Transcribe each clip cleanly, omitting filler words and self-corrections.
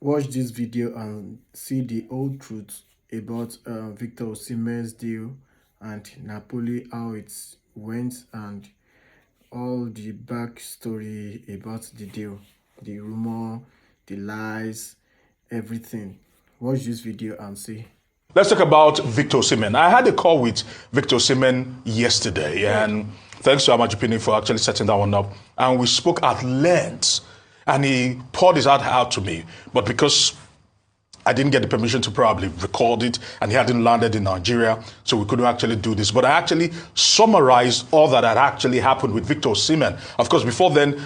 Watch this video and see the whole truth about Victor Osimhen's deal and Napoli, how it went, and all the backstory about the deal, the rumor, the lies, everything. Watch this video and see. Let's talk about Victor Osimhen. I had a call with Victor Osimhen yesterday, and thanks to Amajipini for actually setting that one up. And we spoke at length, and he poured his heart out to me. But because I didn't get the permission to probably record it, and he hadn't landed in Nigeria, so we couldn't actually do this. But I actually summarized all that had actually happened with Victor Osimhen. Of course, before then,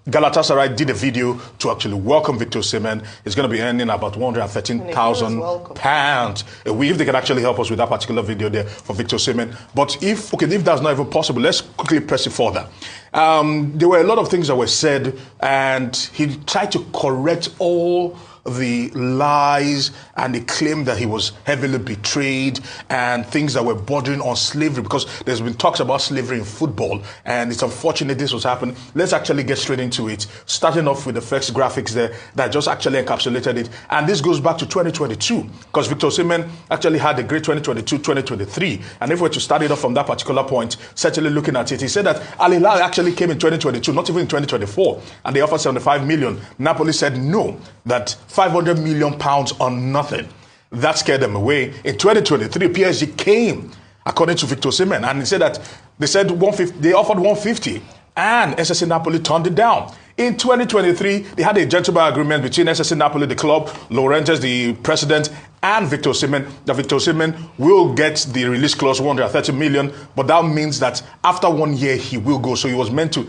Galatasaray did a video to actually welcome Victor Osimhen. It's going to be earning about £113,000 a week, if they can actually help us with that particular video there for Victor Osimhen. But if that's not even possible, let's quickly press it further. There were a lot of things that were said, and he tried to correct all the lies and the claim that he was heavily betrayed and things that were bordering on slavery, because there's been talks about slavery in football, and it's unfortunate this was happening. Let's actually get straight into it, starting off with the first graphics there that just actually encapsulated it. And this goes back to 2022, because Victor Osimhen actually had a great 2022-2023, and if we were to start it off from that particular point, certainly looking at it, he said that Al Hilal actually came in 2022, not even in 2024, and they offered 75 million. Napoli said no, that 500 million pounds on nothing. That scared them away. In 2023, PSG came, according to Victor Osimhen, and he said that they said 150, they offered 150, and SSC Napoli turned it down. In 2023, they had a gentleman agreement between SSC Napoli, the club, Laurentiis, the president, and Victor Osimhen, that Victor Osimhen will get the release clause, 130 million, but that means that after 1 year, he will go. So he was meant to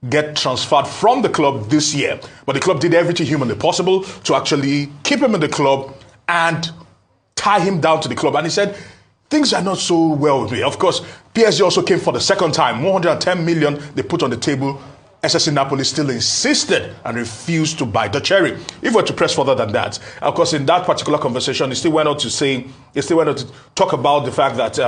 get transferred from the club this year. But the club did everything humanly possible to actually keep him in the club and tie him down to the club. And he said, things are not so well with me. Of course, PSG also came for the second time. 110 million they put on the table. SSC Napoli still insisted and refused to buy the cherry. If we're to press further than that, of course, in that particular conversation, he still went on to talk about the fact that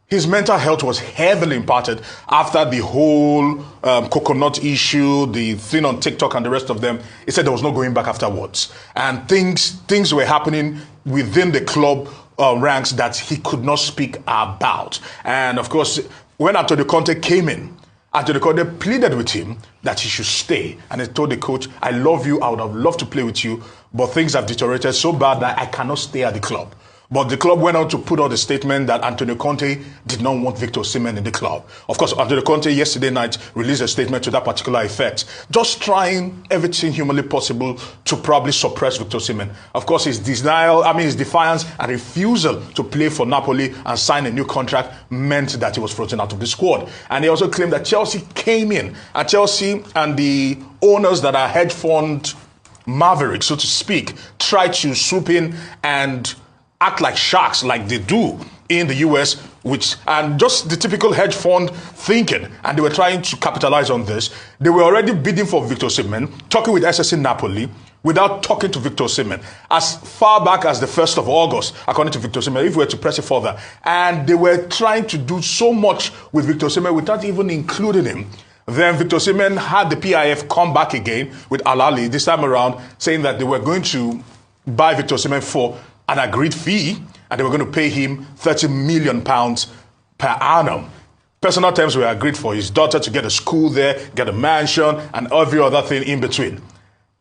his mental health was heavily impacted after the whole coconut issue, the thing on TikTok and the rest of them. He said there was no going back afterwards. And things were happening within the club ranks that he could not speak about. And of course, when Antonio Conte came in, Antonio Conte pleaded with him that he should stay. And he told the coach, I love you, I would have loved to play with you, but things have deteriorated so bad that I cannot stay at the club. But the club went on to put out a statement that Antonio Conte did not want Victor Osimhen in the club. Of course, Antonio Conte yesterday night released a statement to that particular effect, just trying everything humanly possible to probably suppress Victor Osimhen. Of course, his defiance and refusal to play for Napoli and sign a new contract meant that he was frozen out of the squad. And he also claimed that Chelsea came in, and Chelsea and the owners that are hedge fund mavericks, so to speak, tried to swoop in and act like sharks, like they do in the US, and just the typical hedge fund thinking, and they were trying to capitalize on this. They were already bidding for Victor Osimhen, talking with SSC Napoli, without talking to Victor Osimhen, as far back as the 1st of August, according to Victor Osimhen, if we were to press it further. And they were trying to do so much with Victor Osimhen without even including him. Then Victor Osimhen had the PIF come back again with Al Ahly this time around, saying that they were going to buy Victor Osimhen for an agreed fee, and they were going to pay him £30 million per annum. Personal terms were agreed for his daughter to get a school there, get a mansion, and every other thing in between.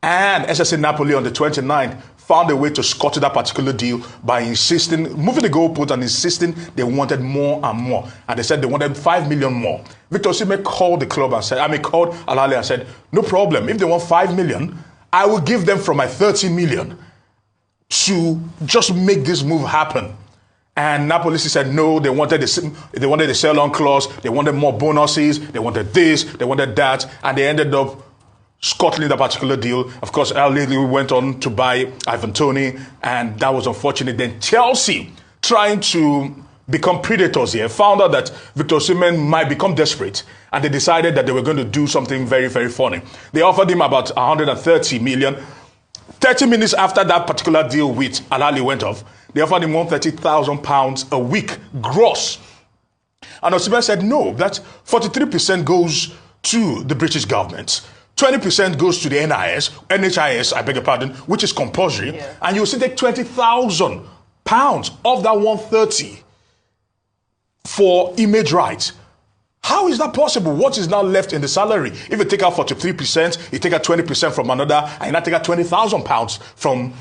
And SSC Napoli on the 29th found a way to scuttle that particular deal by moving the goalpost and insisting they wanted more and more. And they said they wanted 5 million more. Victor Osimhen called the club and called Al Ahly and said, no problem, if they want 5 million, I will give them from my 30 million. To just make this move happen. And Napoli said no, they wanted the sell-on clause, they wanted more bonuses, they wanted this, they wanted that, and they ended up scuttling the particular deal. Of course, Al Ahly went on to buy Ivan Toney, and that was unfortunate. Then Chelsea, trying to become predators here, found out that Victor Osimhen might become desperate, and they decided that they were going to do something very, very funny. They offered him about 130 million. 30 minutes after that particular deal with Al Ahly went off, they offered him £130,000 a week gross. And Osimhen said no, that 43% goes to the British government. 20% goes to the NHIS, I beg your pardon, which is compulsory, and you still take £20,000 of that 130 for image rights. How is that possible? What is now left in the salary? If you take out 43%, you take out 20% from another, and you now take out £20,000 from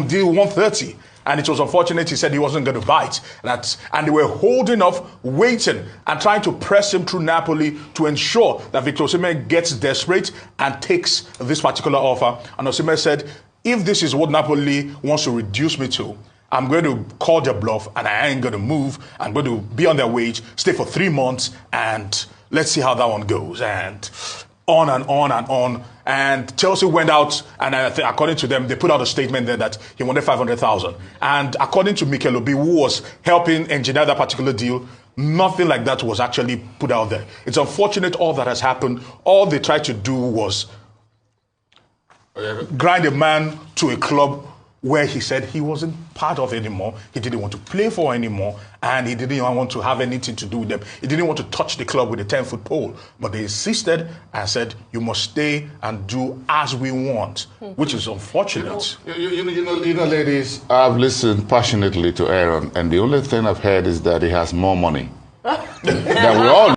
the 130. And it was unfortunate. He said he wasn't going to bite. And they were holding off, waiting, and trying to press him through Napoli to ensure that Victor Osimhen gets desperate and takes this particular offer. And Osimhen said, if this is what Napoli wants to reduce me to, I'm going to call their bluff and I ain't going to move. I'm going to be on their wage, stay for 3 months, and let's see how that one goes. And on and on and on. And Chelsea went out, and according to them, they put out a statement there that he wanted 500,000. And according to Mikel Obi, who was helping engineer that particular deal, nothing like that was actually put out there. It's unfortunate all that has happened. All they tried to do was grind a man to a club where he said he wasn't part of anymore, he didn't want to play for anymore, and he didn't want to have anything to do with them. He didn't want to touch the club with a 10-foot pole. But they insisted and said, you must stay and do as we want, which is unfortunate. You know, ladies, I've listened passionately to Aaron, and the only thing I've heard is that he has more money. That we all